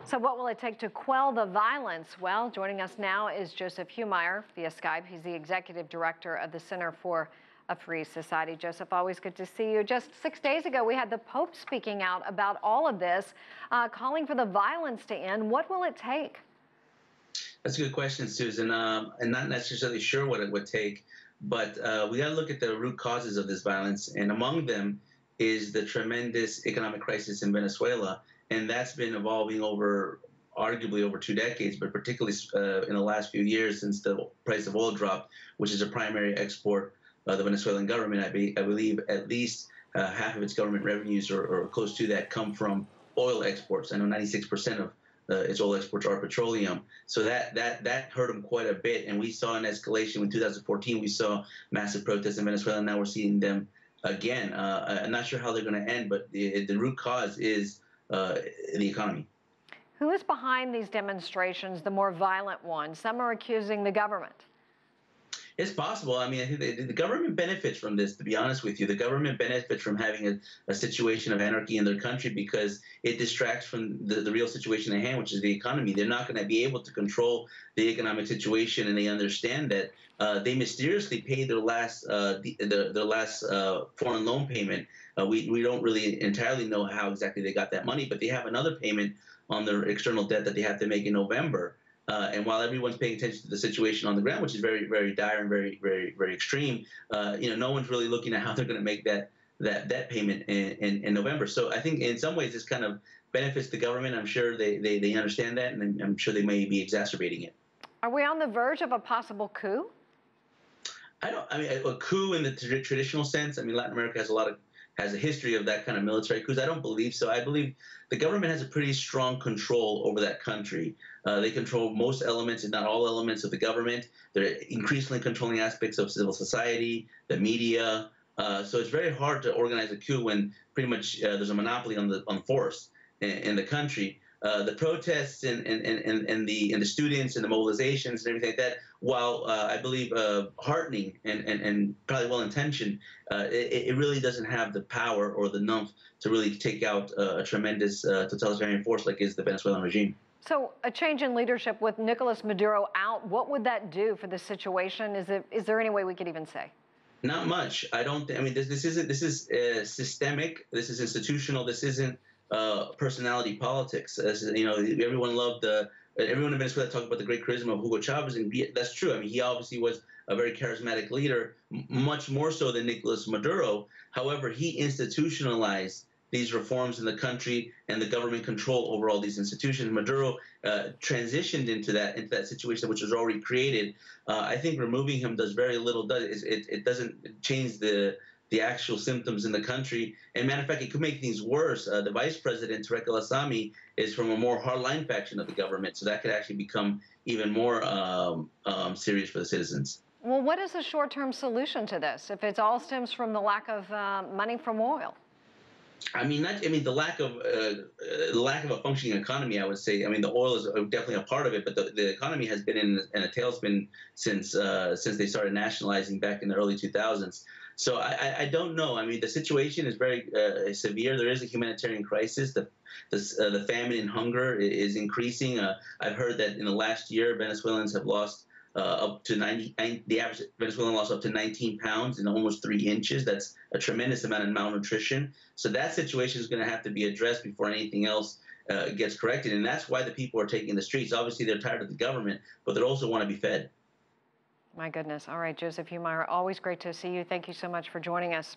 So what will it take to quell the violence? Well, joining us now is Joseph Humire via Skype. He's the executive director of the Center for a Free Society. Joseph, always good to see you. Just 6 days ago, we had the Pope speaking out about all of this, calling for the violence to end. What will it take? That's a good question, Susan. I'm not necessarily sure what it would take, but we got to look at the root causes of this violence, and among them is the tremendous economic crisis in Venezuela, and that's been evolving over arguably over 2 decades, but particularly in the last few years since the price of oil dropped, which is a primary export of the Venezuelan government. I believe at least half of its government revenues or close to that come from oil exports. I know 96% of its oil exports are petroleum. So that hurt them quite a bit. And we saw an escalation in 2014. We saw massive protests in Venezuela. Now we're seeing them again. I'm not sure how they're going to end, but the root cause is the economy. Who is behind these demonstrations, the more violent ones? Some are accusing the government. It's possible. I mean, I think the government benefits from this, to be honest with you. The government benefits from having a situation of anarchy in their country because it distracts from the real situation at hand, which is the economy. They're not going to be able to control the economic situation, and they understand that they mysteriously paid their last foreign loan payment. We don't really entirely know how exactly they got that money, but they have another payment on their external debt that they have to make in November. And while everyone's paying attention to the situation on the ground, which is very, very dire and very, very, very extreme, no one's really looking at how they're going to make that payment in November. So I think in some ways this kind of benefits the government. I'm sure they understand that, and I'm sure they may be exacerbating it. Are we on the verge of a possible coup? I mean, a coup in the traditional sense. I mean, Latin America has a history of that kind of military coups. I don't believe so. I believe the government has a pretty strong control over that country. They control most elements, if not all elements, of the government. They're increasingly controlling aspects of civil society, the media. So it's very hard to organize a coup when pretty much there's a monopoly on the force in the country. The protests and the students and the mobilizations and everything like that, while I believe heartening and probably well intentioned, it really doesn't have the power or the numbers to really take out a tremendous totalitarian force like is the Venezuelan regime. So a change in leadership with Nicolas Maduro out, what would that do for the situation? Is there any way we could even say? Not much. I don't. I mean, this is systemic. This is institutional. This isn't personality politics. As you know, everyone in Venezuela talked about the great charisma of Hugo Chavez, and that's true. I mean, he obviously was a very charismatic leader, much more so than Nicolas Maduro. However, he institutionalized these reforms in the country and the government control over all these institutions. Maduro transitioned into that situation, which was already created. I think removing him does very little. It doesn't change the actual symptoms in the country. And matter of fact, it could make things worse. The vice president, Tarek El-Assami, is from a more hardline faction of the government, so that could actually become even more serious for the citizens. Well, what is the short-term solution to this if it all stems from the lack of money from oil? I mean, the lack of a functioning economy. I would say. I mean, the oil is definitely a part of it, but the economy has been in a tailspin since they started nationalizing back in the early 2000s. So I don't know. I mean, the situation is very severe. There is a humanitarian crisis. The famine and hunger is increasing. I've heard that in the last year, Venezuelans have lost up to the average Venezuelan lost up to 19 pounds and almost 3 inches. That's a tremendous amount of malnutrition. So that situation is going to have to be addressed before anything else gets corrected. And that's why the people are taking the streets. Obviously, they're tired of the government, but they also want to be fed. My goodness. All right, Joseph Humire, always great to see you. Thank you so much for joining us.